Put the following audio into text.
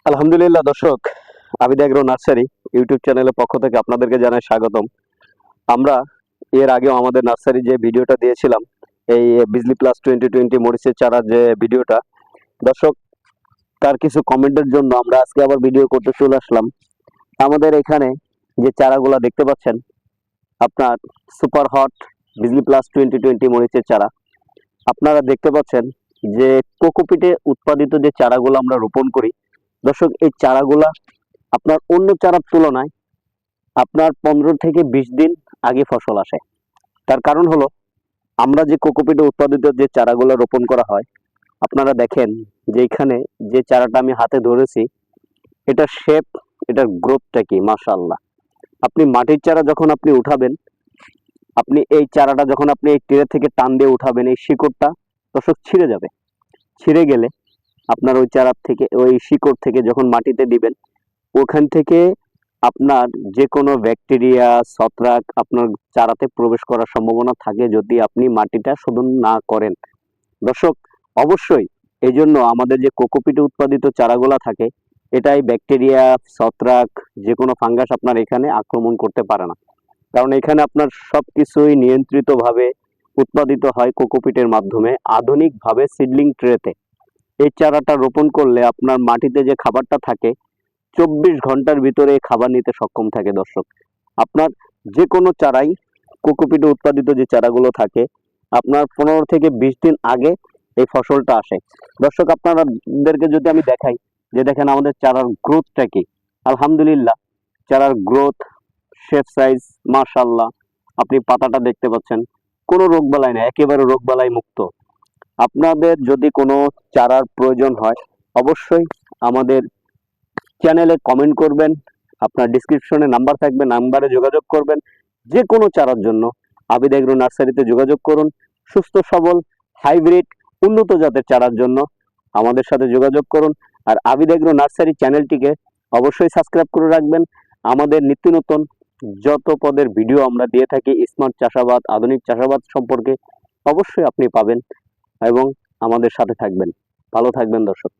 আলহামদুলিল্লাহ দর্শক, Abid agro nursery YouTube চ্যানেলের পক্ষ থেকে আপনাদেরকে জানাই স্বাগতম। আমরা এর আগেও আমাদের নার্সারি যে ভিডিওটা দিয়েছিলাম, এই বিজলি প্লাস 2020 মরিচের চারার যে ভিডিওটা, দর্শক তার কিছু কমেন্টের জন্য আমরা আজকে আবার ভিডিও করতে চলে আসলাম। আমাদের এখানে যে চারাগুলা দেখতে পাচ্ছেন, আপনার সুপার হট বিজলি প্লাস 2020 মরিচের চারা আপনারা দেখতে পাচ্ছেন যে কোকোপিটে উৎপাদিত যে চারাগুলো আমরা রোপণ করি। দর্শক, এই চারাগুলা আপনার অন্য চারার তুলনায় আপনার 15 থেকে 20 দিন আগে ফসল আসে। তার কারণ হলো, আমরা যে কোকোপিটে উৎপাদিত যে চারাগুলো রোপণ করা হয়, আপনারা দেখেন যে এখানে যে চারাটা আমি হাতে ধরেছি, এটা শেপ, এটার গ্রোথটা কি মাশাআল্লাহ। আপনি মাটির চারা যখন আপনি উঠাবেন, আপনি এই চারাটা যখন আপনি এই ট্রে থেকে টান দিয়ে উঠাবেন, এই শিকড়টা দর্শক ছিঁড়ে যাবে। ছিঁড়ে গেলে আপনার ওই চারা থেকে, ওই শিকড় থেকে যখন মাটিতে দিবেন, ওখান থেকে আপনার যে কোনো ব্যাকটেরিয়া, ছত্রাক আপনার চারাতে প্রবেশ করার সম্ভাবনা থাকে যদি আপনি মাটিটা শোধন না করেন। দর্শক, অবশ্যই এই জন্য আমাদের যে কোকোপিটে উৎপাদিত চারাগুলা থাকে, এটাই ব্যাকটেরিয়া, ছত্রাক, যে কোনো ফাঙ্গাস আপনার এখানে আক্রমণ করতে পারে না। কারণ এখানে আপনার সবকিছুই নিয়ন্ত্রিতভাবে উৎপাদিত হয় কোকোপিটের মাধ্যমে, আধুনিকভাবে সিডলিং ট্রেতে। এই চারাটা রোপণ করলে আপনার মাটিতে যে খাবারটা থাকে 24 ঘন্টার ভিতরে খাবার নিতে সক্ষম থাকে। দর্শক, আপনার যে কোনো চারাই, কোকোপিটে উৎপাদিত যে চারাগুলো থাকে, আপনার 15 থেকে 20 দিন আগে এই ফসলটা আসে। দর্শক, আপনাদেরকে যদি আমি দেখাই, যে দেখেন আমাদের চারার গ্রোথটা কি। আলহামদুলিল্লাহ, চারার গ্রোথ, শেপ সাইজ মাশাআল্লাহ। আপনি পাতাটা দেখতে পাচ্ছেন, কোনো রোগবালাই নেই, একেবারে রোগবালাই মুক্ত। আপনাদের যদি কোনো চারার প্রয়োজন হয়, অবশ্যই আমাদের চ্যানেলে কমেন্ট করবেন। আপনার ডিসক্রিপশনে নাম্বার থাকবে, নাম্বারে যোগাযোগ করবেন। যে কোনো চারার জন্য আবিদ এগ্রো নার্সারিতে যোগাযোগ করুন। সুস্থ সবল হাইব্রিড উন্নত জাতের চারার জন্য আমাদের সাথে যোগাযোগ করুন। আর আবিদ এগ্রো নার্সারি চ্যানেলটিকে অবশ্যই সাবস্ক্রাইব করে রাখবেন। আমাদের নিত্য নতুন যত পদের ভিডিও আমরা দিয়ে থাকি স্মার্ট চাষাবাদ, আধুনিক চাষাবাদ সম্পর্কে, অবশ্যই আপনি পাবেন এবং আমাদের সাথে থাকবেন। ভালো থাকবেন দর্শক।